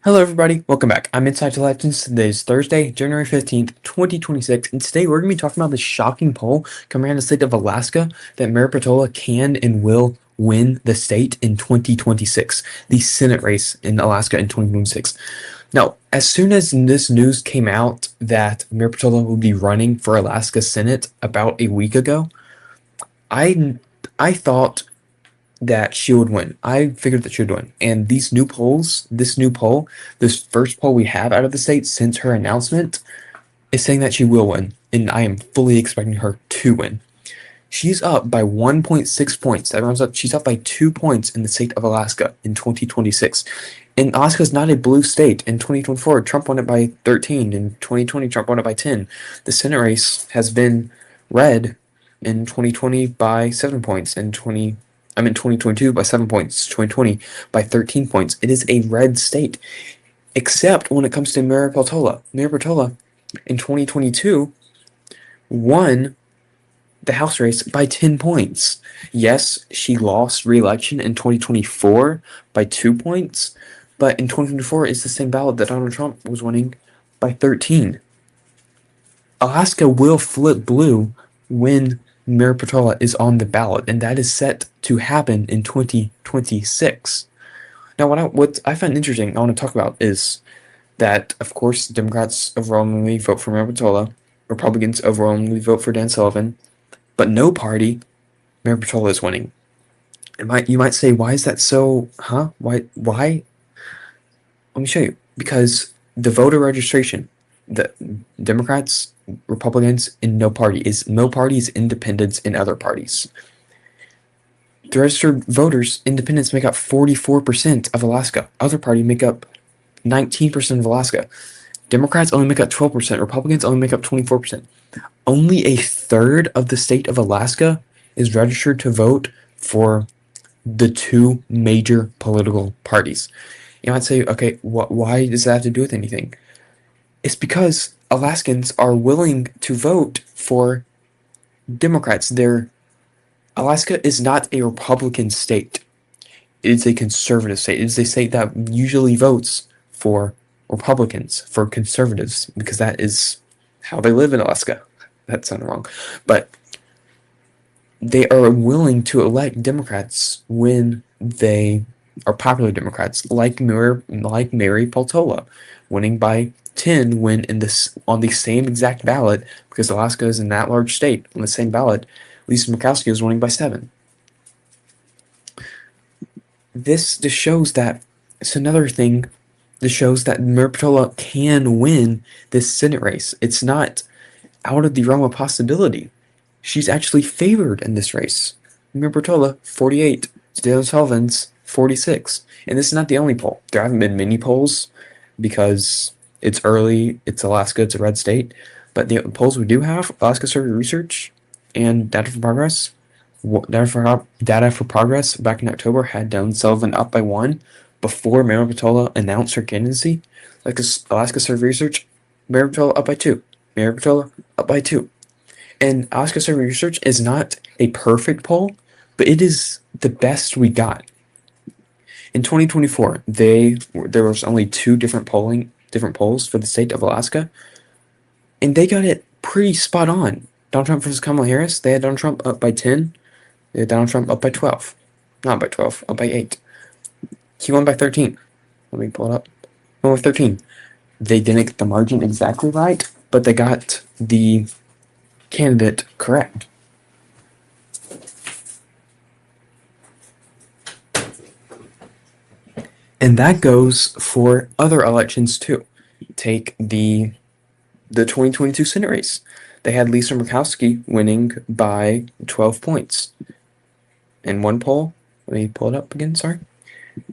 Hello everybody, welcome back. I'm Inside Elections. Today is Thursday, January 15th, 2026, and today we're going to be talking about the shocking poll coming out of the state of Alaska that Mary Peltola can and will win the state in 2026, the Senate race in Alaska in 2026. Now, as soon as this news came out that Mary Peltola would be running for Alaska Senate about a week ago, I thought that she would win. I figured that she would win. And these new polls, this first poll we have out of the state since her announcement, is saying that she will win. And I am fully expecting her to win. She's up by 1.6 points. That rounds up. She's up by 2 points in the state of Alaska in 2026. And Alaska is not a blue state. In 2024, Trump won it by 13. In 2020, Trump won it by 10. The Senate race has been red in 2020 by 7 points. In 2022 by 7 points, 2020 by 13 points. It is a red state, except when it comes to Mary Peltola. Mary Peltola in 2022 won the House race by 10 points. Yes, she lost re-election in 2024 by 2 points, but in 2024 it's the same ballot that Donald Trump was winning by 13. Alaska will flip blue when Mary Peltola is on the ballot, and that is set to happen in 2026. Now, what I find interesting, I want to talk about is that, of course, Democrats overwhelmingly vote for Mary Peltola, Republicans overwhelmingly vote for Dan Sullivan, but no party, Mary Peltola is winning. You might say, why is that so? Why? Let me show you. Because the voter registration, the Democrats, Republicans, and no party is independents in other parties. The registered voters, independents make up 44% of Alaska. Other parties make up 19% of Alaska. Democrats only make up 12%. Republicans only make up 24%. Only a third of the state of Alaska is registered to vote for the two major political parties. You might say, okay, why does that have to do with anything? It's because Alaskans are willing to vote for Democrats. Alaska is not a Republican state. It is a conservative state. It is a state that usually votes for Republicans, for conservatives, because that is how they live in Alaska. That sounded wrong. But they are willing to elect Democrats when they are popular Democrats, like Mary Peltola, winning by 10 when on the same exact ballot, because Alaska is in that large state on the same ballot. Lisa Murkowski was winning by 7. This just shows that it's another thing. This shows that Mary Peltola can win this Senate race. It's not out of the realm of possibility. She's actually favored in this race. Mary Peltola, 48. Dan Sullivan's 46. And this is not the only poll. There haven't been many polls because it's early. It's Alaska. It's a red state. But the polls we do have, Alaska Survey Research and Data for Progress. Data for Progress back in October had Dan Sullivan up by 1 before Mary Peltola announced her candidacy. Like Alaska Survey Research, Mary Peltola up by 2. Mary Peltola up by 2. And Alaska Survey Research is not a perfect poll, but it is the best we got. In 2024, there was only 2 different polls for the state of Alaska, and they got it pretty spot on. Donald Trump versus Kamala Harris, they had Donald Trump up by 10. They had Donald Trump up by 12. Not by 12, up by 8. He won by 13. Let me pull it up. He won by 13. They didn't get the margin exactly right, but they got the candidate correct. And that goes for other elections too. Take the 2022 Senate race. They had Lisa Murkowski winning by 12 points. In one poll, let me pull it up again, sorry.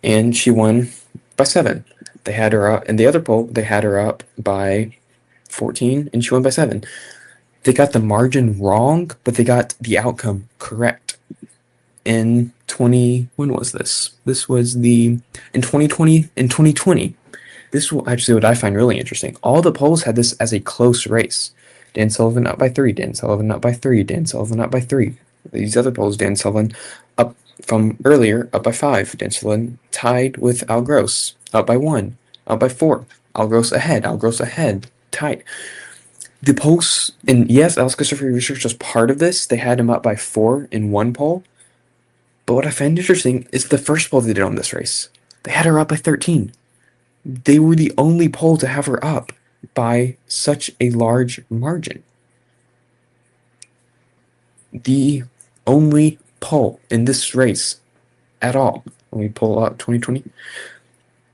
And she won by 7. They had her up in the other poll, they had her up by 14 and she won by 7. They got the margin wrong, but they got the outcome correct. When was this? This was in 2020. This is actually what I find really interesting. All the polls had this as a close race. Dan Sullivan up by 3, Dan Sullivan up by 3, Dan Sullivan up by 3. These other polls, Dan Sullivan up from earlier, up by 5. Dan Sullivan tied with Al Gross, up by 1. up by 4. Algross ahead, tight. The polls, and yes, Alaska Survey Research was part of this. They had him up by 4 in one poll. But what I find interesting is the first poll they did on this race. They had her up by 13. They were the only poll to have her up by such a large margin. The only poll in this race at all. Let me pull up 2020.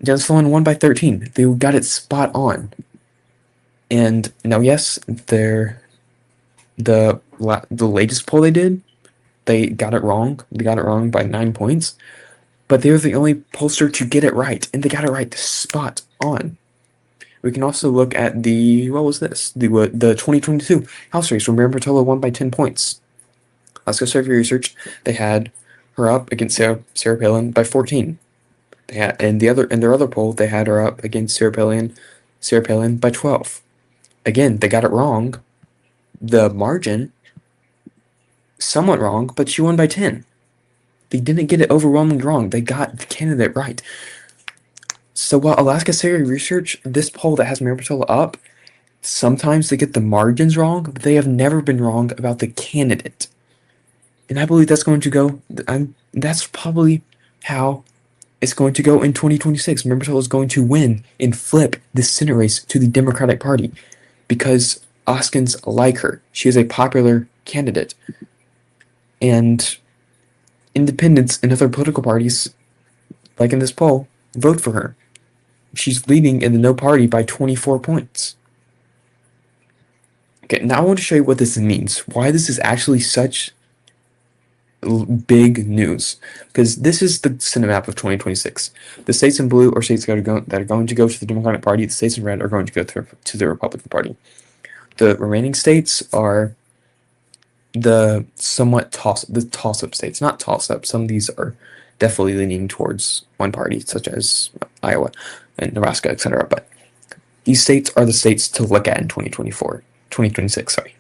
Janice Sloan won by 13. They got it spot on. And now, yes, the latest poll they did, they got it wrong. They got it wrong by 9 points. But they were the only pollster to get it right, and they got it right spot on. We can also look at the 2022 House race where Mary Peltola won by 10 points. Let's go Survey Research. They had her up against Sarah Palin by 14. They had, in their other poll, they had her up against Sarah Palin by 12. Again, they got it wrong. The margin, somewhat wrong, but she won by 10. They didn't get it overwhelmingly wrong. They got the candidate right. So while Alaska Survey Research, this poll that has Mary Peltola up, sometimes they get the margins wrong, but they have never been wrong about the candidate. And I believe that's going to go. That's probably how it's going to go in 2026. Mary Peltola is going to win and flip the Senate race to the Democratic Party because Alaskans like her. She is a popular candidate. And independents and other political parties, like in this poll, vote for her. She's leading in the no party by 24 points. Okay, now I want to show you what this means. Why this is actually such big news. Because this is the Senate map of 2026. The states in blue are states that are going to go to the Democratic Party. The states in red are going to go to the Republican Party. The remaining states are the toss-up states. Not toss-up. Some of these are definitely leaning towards one party, such as Iowa and Nebraska, etc. But these states are the states to look at in 2026, sorry.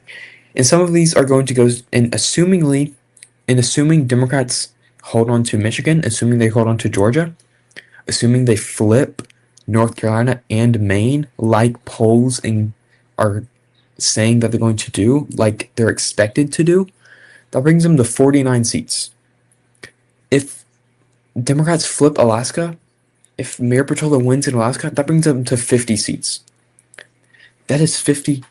And some of these are going to go, and assuming Democrats hold on to Michigan, assuming they hold on to Georgia, assuming they flip North Carolina and Maine, like polls are saying that they're going to do, like they're expected to do, that brings them to 49 seats. If Democrats flip Alaska, if Mayor Peltola wins in Alaska, that brings them to 50 seats. That is 50,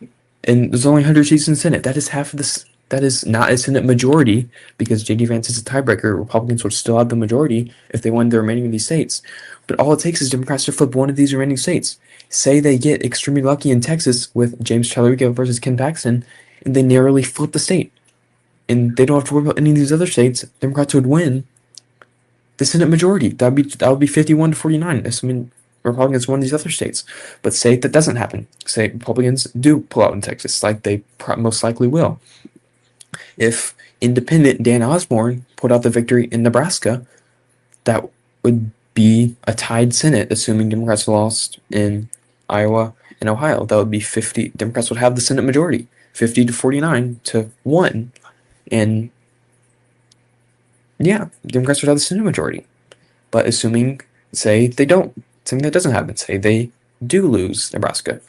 and there's only 100 seats in the Senate. That is half of this. That is not a Senate majority because J.D. Vance is a tiebreaker. Republicans would still have the majority if they won the remaining of these states. But all it takes is Democrats to flip one of these remaining states. Say they get extremely lucky in Texas with James Chalawiga versus Ken Paxton, and they narrowly flip the state. And they don't have to worry about any of these other states. Democrats would win the Senate majority. That would be 51 to 49, assuming Republicans won these other states. But say that doesn't happen. Say Republicans do pull out in Texas, like they most likely will. If independent Dan Osborne pulled out the victory in Nebraska, that would be a tied Senate, assuming Democrats lost in Iowa and Ohio. That would be 50. Democrats would have the Senate majority, 50 to 49 to 1. And yeah, Democrats would have the Senate majority. But assuming, say they don't, something that doesn't happen, say they do lose Nebraska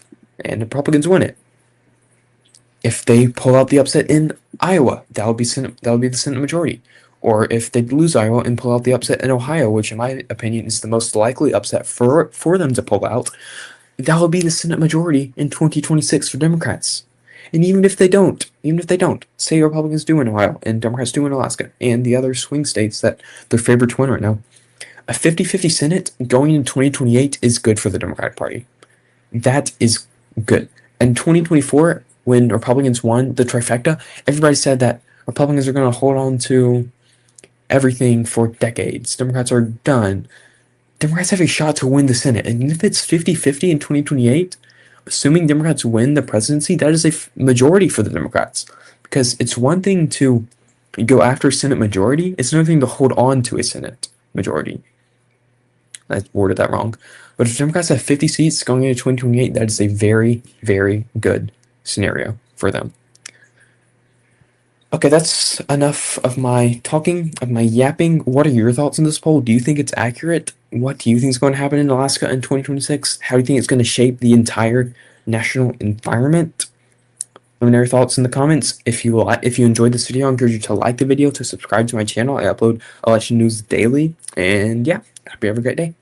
and the Republicans win it. If they pull out the upset in Iowa, that would be the Senate majority. Or if they lose Iowa and pull out the upset in Ohio, which in my opinion is the most likely upset for them to pull out, that would be the Senate majority in 2026 for Democrats. And even if they don't, say Republicans do in Ohio and Democrats do in Alaska and the other swing states that they're favored to win right now, a 50-50 Senate going into 2028 is good for the Democratic Party. That is good. In 2024, when Republicans won the trifecta, everybody said that Republicans are going to hold on to everything for decades. Democrats are done. Democrats have a shot to win the Senate. And if it's 50-50 in 2028, assuming Democrats win the presidency, that is a majority for the Democrats. Because it's one thing to go after Senate majority. It's another thing to hold on to a Senate majority. I worded that wrong. But if Democrats have 50 seats going into 2028, that is a very, very good scenario for them. Okay, that's enough of my talking, of my yapping. What are your thoughts on this poll? Do you think it's accurate? What do you think is going to happen in Alaska in 2026? How do you think it's going to shape the entire national environment? Let me know your thoughts in the comments. If you enjoyed this video, I encourage you to like the video, to subscribe to my channel. I upload election news daily. And yeah, hope you have a great day.